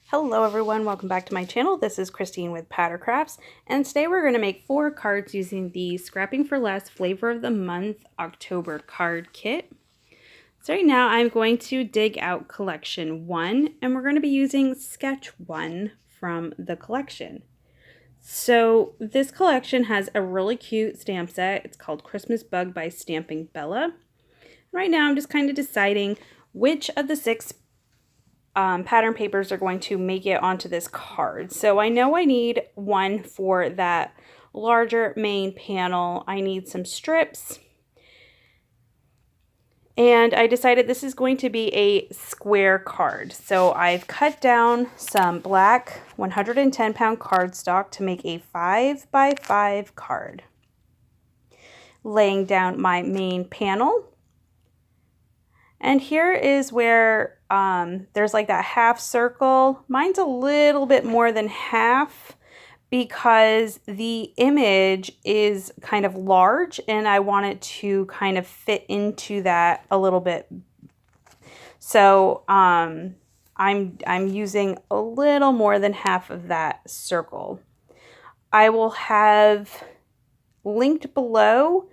Hello everyone, welcome back to my channel. This is Christine with Patter Crafts, and today we're going to make 4 cards using the Scrapping for Less Flavor of the Month October card kit. So right now I'm going to dig out collection 1, and we're going to be using sketch 1 from the collection. So this collection has a really cute stamp set. It's called Christmas Bug by Stamping Bella. Right now I'm just kind of deciding which of the 6 pattern papers are going to make it onto this card. So I know I need one for that larger main panel. I need some strips. And I decided this is going to be a square card. So I've cut down some black 110-pound cardstock to make a 5x5 card. Laying down my main panel. And here is where there's like that half circle. Mine's a little bit more than half because the image is kind of large and I want it to kind of fit into that a little bit. So I'm using a little more than half of that circle. I will have linked below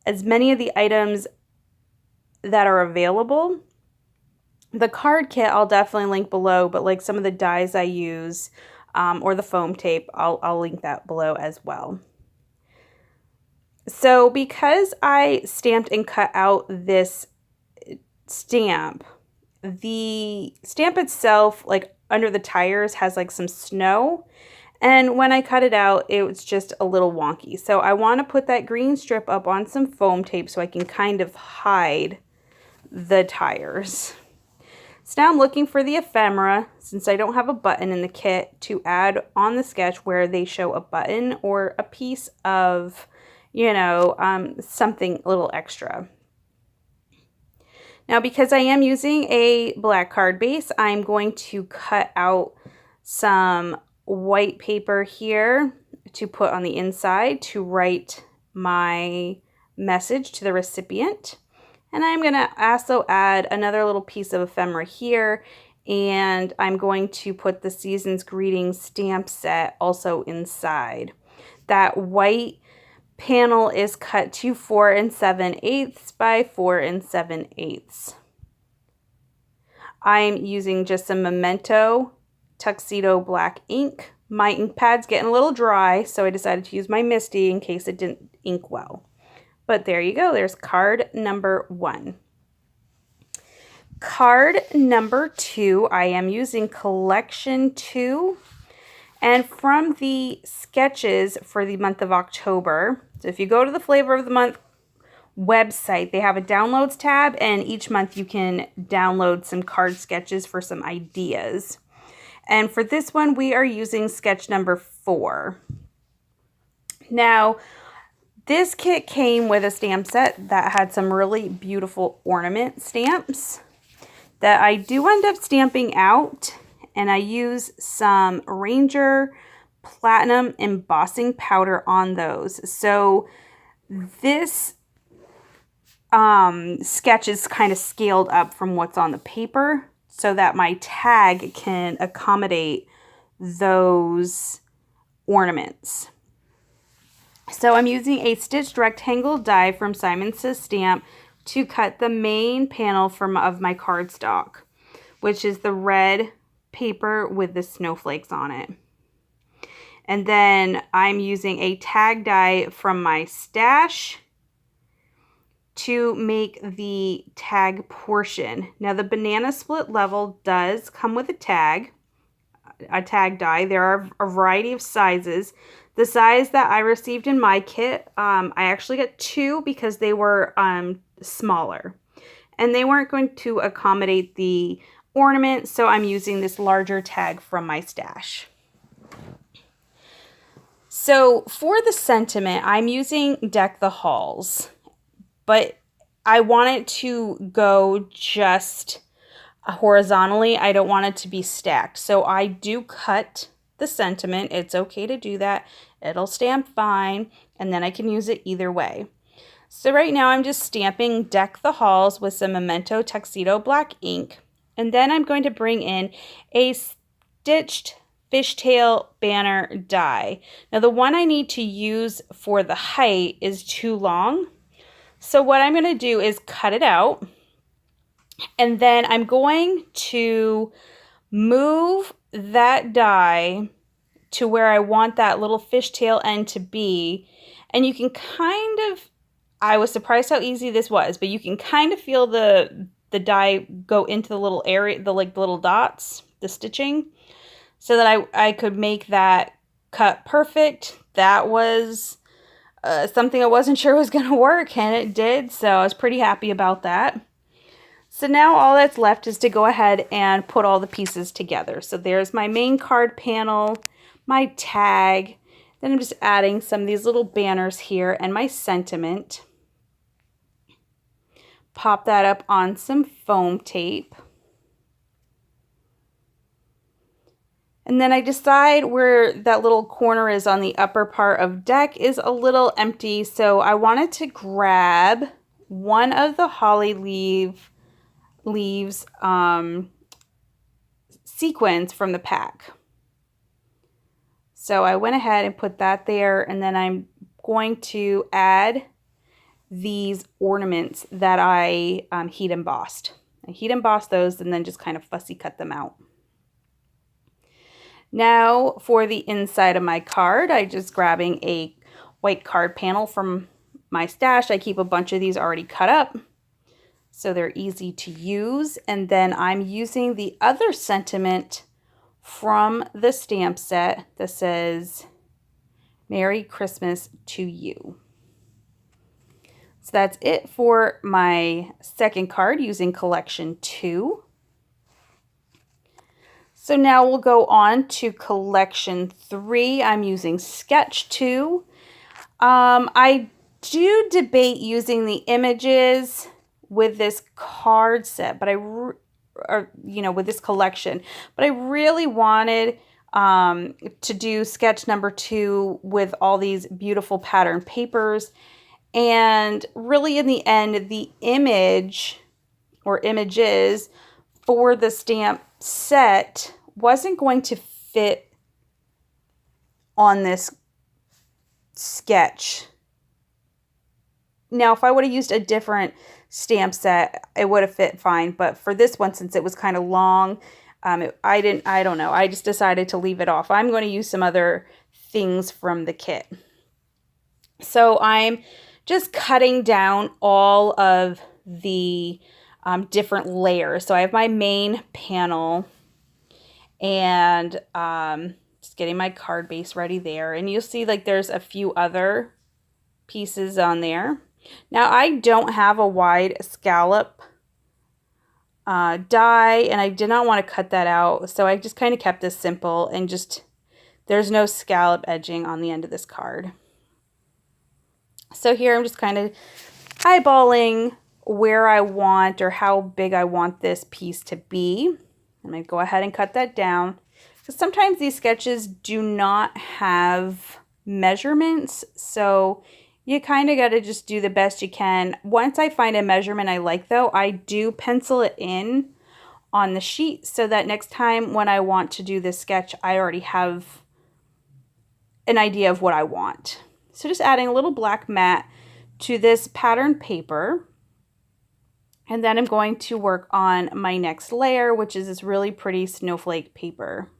as many of the items that are available. The card kit I'll definitely link below, but like some of the dies I use or the foam tape, I'll link that below as well. So because I stamped and cut out this stamp, the stamp itself, like under the tires, has like some snow. And when I cut it out, it was just a little wonky. So I want to put that green strip up on some foam tape so I can kind of hide the tires. So now I'm looking for the ephemera, since I don't have a button in the kit, to add on the sketch where they show a button or a piece of, you know, something a little extra. Now, because I am using a black card base, I'm going to cut out some white paper here to put on the inside to write my message to the recipient. And I'm going to also add another little piece of ephemera here, and I'm going to put the Season's Greetings stamp set also inside. That white panel is cut to 4 7/8 by 4 7/8. I'm using just some Memento Tuxedo black ink. My ink pad's getting a little dry, so I decided to use my Misty in case it didn't ink well. But there you go, there's card number 1. Card number 2, I am using collection 2. And from the sketches for the month of October, so if you go to the Flavor of the Month website, they have a downloads tab, and each month you can download some card sketches for some ideas. And for this one, we are using sketch number 4. Now, this kit came with a stamp set that had some really beautiful ornament stamps that I do end up stamping out, and I use some Ranger Platinum embossing powder on those. So this sketch is kind of scaled up from what's on the paper so that my tag can accommodate those ornaments. So I'm using a stitched rectangle die from Simon Says Stamp to cut the main panel of my cardstock, which is the red paper with the snowflakes on it. And then I'm using a tag die from my stash to make the tag portion. Now the banana split level does come with a tag die. There are a variety of sizes. The size that I received in my kit, I actually got 2 because they were smaller. And they weren't going to accommodate the ornament, so I'm using this larger tag from my stash. So for the sentiment, I'm using Deck the Halls, but I want it to go just horizontally. I don't want it to be stacked. So I do cut the sentiment. It's okay to do that. It'll stamp fine, and then I can use it either way. So right now I'm just stamping Deck the Halls with some Memento Tuxedo black ink, and then I'm going to bring in a stitched fishtail banner die. Now the one I need to use for the height is too long. So what I'm going to do is cut it out, and then I'm going to move that die to where I want that little fishtail end to be. And you can kind of, I was surprised how easy this was, but you can kind of feel the die go into the little area, the little dots, the stitching, so that I could make that cut perfect. That was something I wasn't sure was going to work, and it did, so I was pretty happy about that. So now all that's left is to go ahead and put all the pieces together. So there's my main card panel, my tag, then I'm just adding some of these little banners here and my sentiment. Pop that up on some foam tape. And then I decide where that little corner is on the upper part of deck is a little empty, so I wanted to grab one of the holly leaves sequins from the pack. So I went ahead and put that there, and then I'm going to add these ornaments that I heat embossed. I heat embossed those and then just kind of fussy cut them out. Now for the inside of my card, I'm just grabbing a white card panel from my stash. I keep a bunch of these already cut up, so they're easy to use. And then I'm using the other sentiment from the stamp set that says, "Merry Christmas to you." So that's it for my second card using collection 2. So now we'll go on to collection 3. I'm using sketch 2. I do debate using the images with this card set, but with this collection, but I really wanted to do sketch number 2 with all these beautiful pattern papers. And really in the end, the image or images for the stamp set wasn't going to fit on this sketch. Now, if I would have used a different stamp set, it would have fit fine. But for this one, since it was kind of long, I don't know. I just decided to leave it off. I'm going to use some other things from the kit. So I'm just cutting down all of the different layers. So I have my main panel and just getting my card base ready there. And you'll see like there's a few other pieces on there. Now I don't have a wide scallop die, and I did not want to cut that out. So I just kind of kept this simple and just, there's no scallop edging on the end of this card. So here I'm just kind of eyeballing where I want or how big I want this piece to be. I'm going to go ahead and cut that down, because sometimes these sketches do not have measurements, so you kind of got to just do the best you can. Once I find a measurement I like, though, I do pencil it in on the sheet so that next time when I want to do this sketch, I already have an idea of what I want. So just adding a little black matte to this pattern paper. And then I'm going to work on my next layer, which is this really pretty snowflake paper.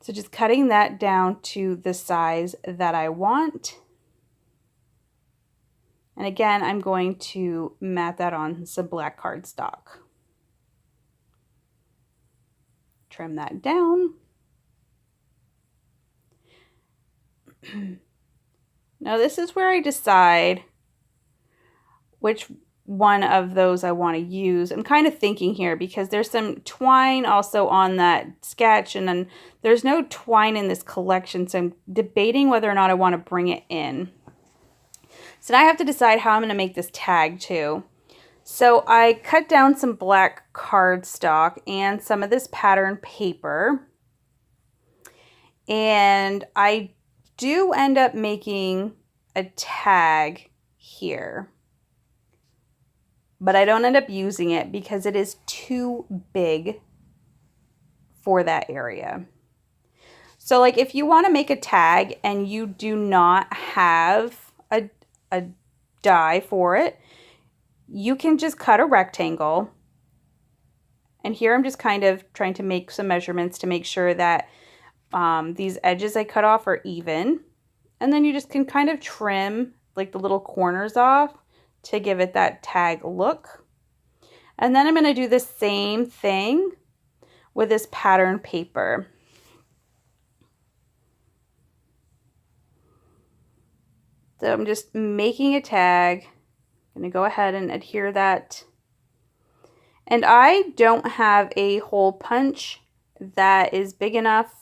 So just cutting that down to the size that I want. And again, I'm going to mat that on some black cardstock. Trim that down. Now this is where I decide which one of those I want to use. I'm kind of thinking here because there's some twine also on that sketch, and then there's no twine in this collection, so I'm debating whether or not I want to bring it in. So now I have to decide how I'm going to make this tag too. So I cut down some black cardstock and some of this pattern paper, and I do end up making a tag here. but I don't end up using it because it is too big for that area. So like if you want to make a tag and you do not have a die for it, you can just cut a rectangle. And here I'm just kind of trying to make some measurements to make sure that these edges I cut off are even. And then you just can kind of trim like the little corners off to give it that tag look. And then I'm going to do the same thing with this pattern paper. So I'm just making a tag. I'm going to go ahead and adhere that. And I don't have a hole punch that is big enough.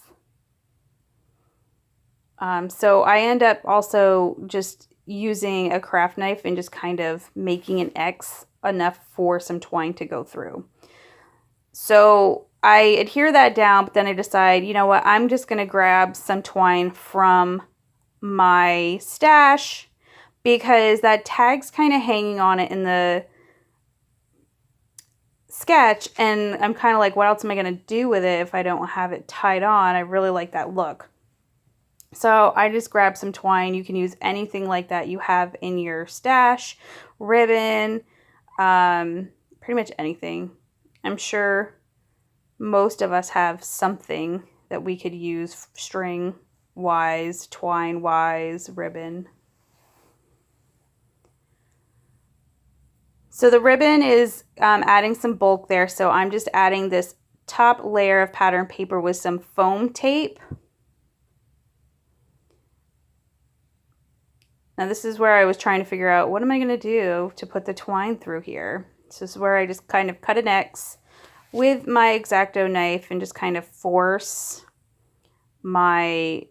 So I end up also just using a craft knife and just kind of making an X enough for some twine to go through. So I adhere that down, but then I decide, you know what, I'm just going to grab some twine from my stash because that tag's kind of hanging on it in the sketch, and I'm kind of like, what else am I going to do with it if I don't have it tied on? I really like that look. So I just grabbed some twine. You can use anything like that you have in your stash, ribbon, pretty much anything. I'm sure most of us have something that we could use string-wise, twine-wise, ribbon. So the ribbon is adding some bulk there, so I'm just adding this top layer of pattern paper with some foam tape. Now this is where I was trying to figure out what am I going to do to put the twine through here. So this is where I just kind of cut an X with my X-Acto knife and just kind of force my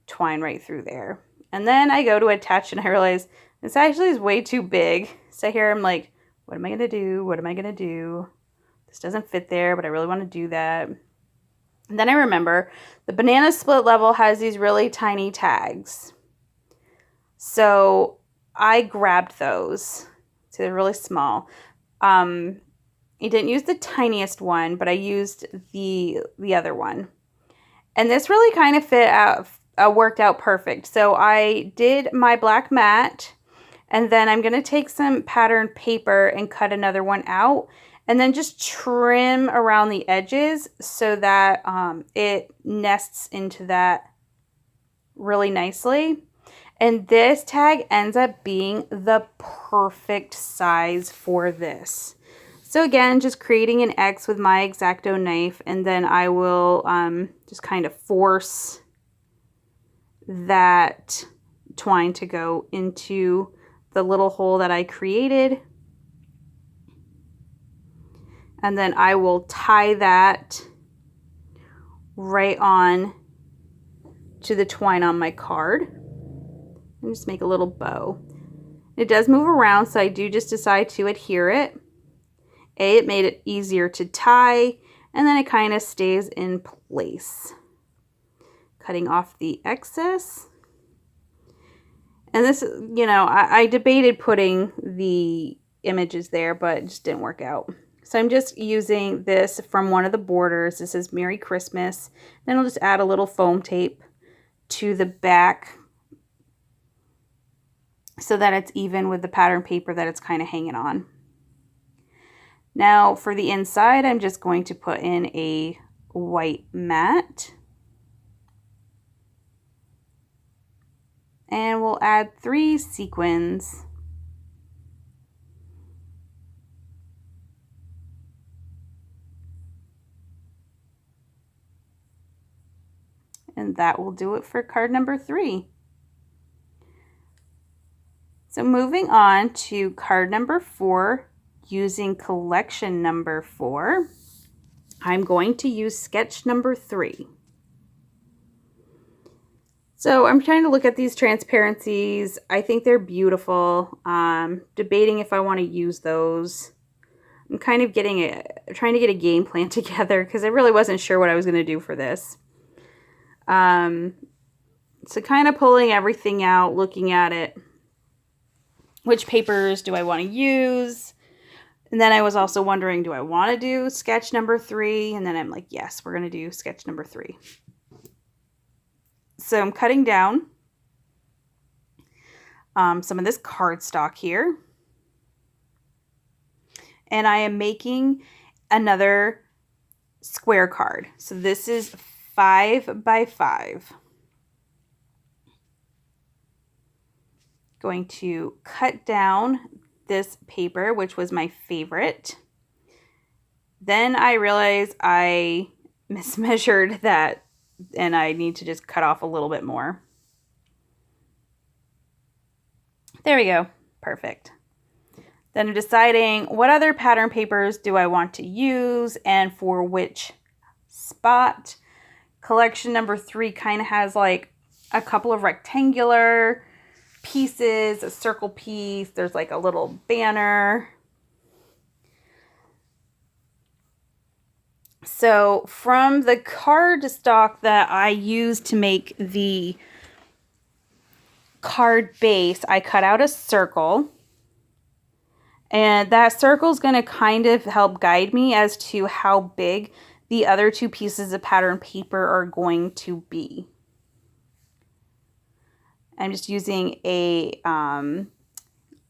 twine right through there. And then I go to attach and I realize this actually is way too big. So here I'm like, what am I going to do? What am I going to do? This doesn't fit there, but I really want to do that. And then I remember the banana split level has these really tiny tags. So I grabbed those. So they're really small. I didn't use the tiniest one, but I used the other one. And this really kind of fit out, worked out perfect. So I did my black mat, and then I'm going to take some pattern paper and cut another one out, and then just trim around the edges so that it nests into that really nicely. And this tag ends up being the perfect size for this. So again, just creating an X with my X-Acto knife, and then I will just kind of force that twine to go into the little hole that I created. And then I will tie that right on to the twine on my card. And just make a little bow. It does move around, so I do just decide to adhere it. It made it easier to tie, and then it kind of stays in place. Cutting off the excess. And this, you know, I debated putting the images there, but it just didn't work out. So I'm just using this from one of the borders. This is Merry Christmas. Then I'll just add a little foam tape to the back so that it's even with the pattern paper that it's kind of hanging on. Now for the inside, I'm just going to put in a white mat. And we'll add 3 sequins. And that will do it for card number 3. So moving on to card number 4, using collection number 4, I'm going to use sketch number 3. So I'm trying to look at these transparencies. I think they're beautiful. Debating if I want to use those. I'm kind of trying to get a game plan together because I really wasn't sure what I was going to do for this. So kind of pulling everything out, looking at it. Which papers do I want to use? And then I was also wondering, do I want to do sketch number 3? And then I'm like, yes, we're going to do sketch number 3. So I'm cutting down some of this cardstock here. And I am making another square card. So this is 5 by 5. Going to cut down this paper, which was my favorite. Then I realized I mismeasured that and I need to just cut off a little bit more. There we go. Perfect. Then I'm deciding what other pattern papers do I want to use and for which spot. Collection number 3 kind of has like a couple of rectangular pieces, a circle piece, there's like a little banner. So from the cardstock that I used to make the card base, I cut out a circle. And that circle is going to kind of help guide me as to how big the other 2 pieces of pattern paper are going to be. I'm just using a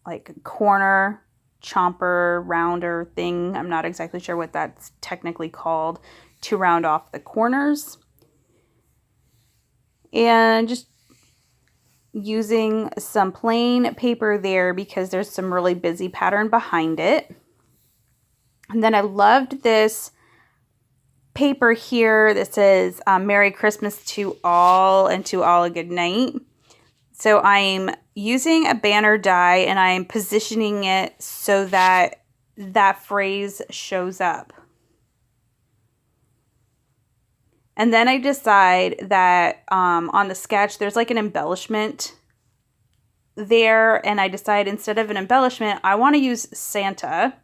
like corner chomper rounder thing. I'm not exactly sure what that's technically called, to round off the corners. And just using some plain paper there because there's some really busy pattern behind it. And then I loved this paper here that says Merry Christmas to all and to all a good night. So I'm using a banner die and I'm positioning it so that that phrase shows up. And then I decide that on the sketch, there's like an embellishment there. And I decide instead of an embellishment, I want to use Santa.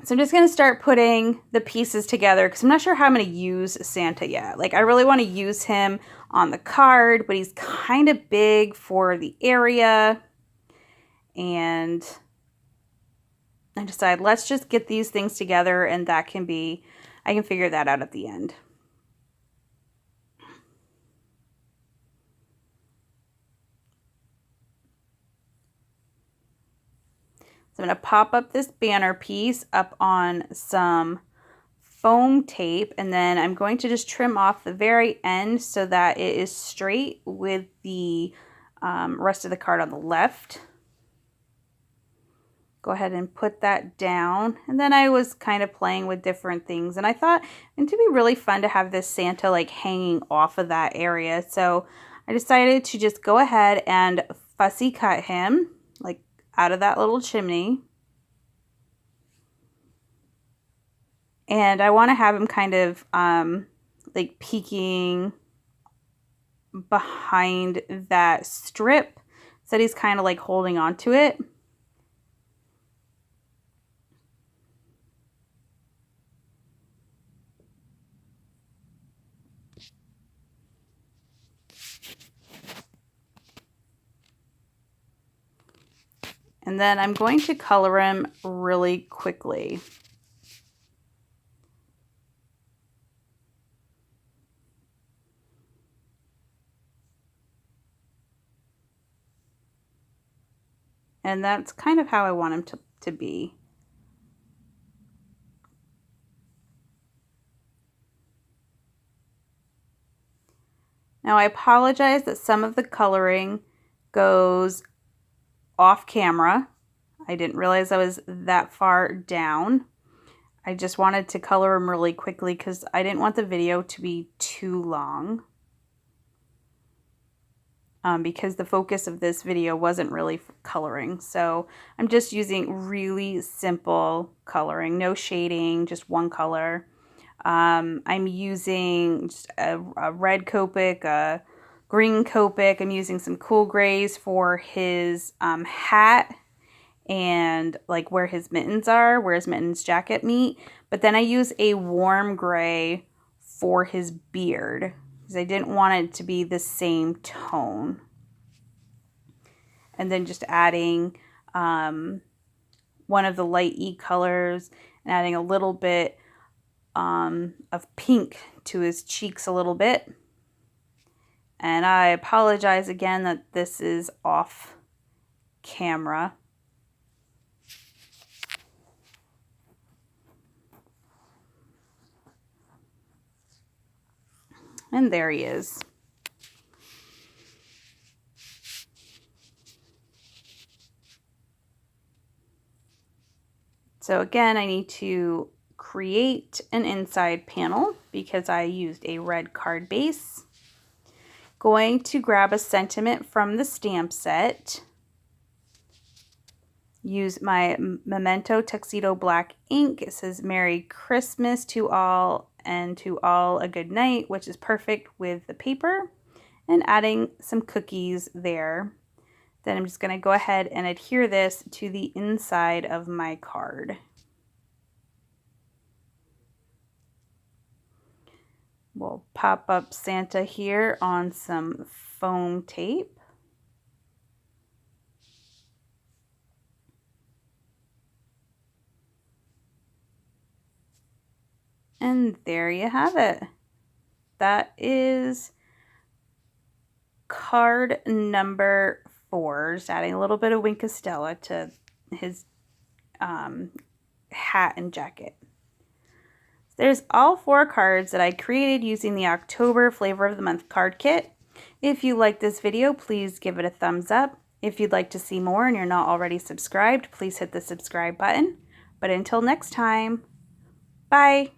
So I'm just going to start putting the pieces together because I'm not sure how I'm going to use Santa yet. Like I really want to use him on the card, but he's kind of big for the area. And I decide let's just get these things together and that can be, I can figure that out at the end. So I'm going to pop up this banner piece up on some foam tape, and then I'm going to just trim off the very end so that it is straight with the rest of the card on the left. Go ahead and put that down. And then I was kind of playing with different things, and I thought it'd be really fun to have this Santa like hanging off of that area. So I decided to just go ahead and fussy cut him like out of that little chimney. And I want to have him kind of like peeking behind that strip so that he's kind of like holding on to it. And then I'm going to color him really quickly. And that's kind of how I want him to be. Now I apologize that some of the coloring goes off camera. I didn't realize I was that far down. I just wanted to color him really quickly because I didn't want the video to be too long. Because the focus of this video wasn't really coloring. So I'm just using really simple coloring, no shading, just one color. I'm using just a red Copic, a green Copic. I'm using some cool grays for his hat and like where his mittens are, where his mittens jacket meet. But then I use a warm gray for his beard because I didn't want it to be the same tone. And then just adding one of the light E colors and adding a little bit of pink to his cheeks a little bit. And I apologize again that this is off camera. And there he is. So again, I need to create an inside panel because I used a red card base. Going to grab a sentiment from the stamp set. Use my Memento Tuxedo Black ink. It says Merry Christmas to all and to all a good night, which is perfect with the paper. And adding some cookies there. Then I'm just going to go ahead and adhere this to the inside of my card. We'll pop up Santa here on some foam tape. And there you have it. That is card number 4. Just adding a little bit of Wink Costella to his hat and jacket. There's all 4 cards that I created using the October Flavor of the Month card kit. If you like this video, please give it a thumbs up. If you'd like to see more and you're not already subscribed, please hit the subscribe button. But until next time, bye!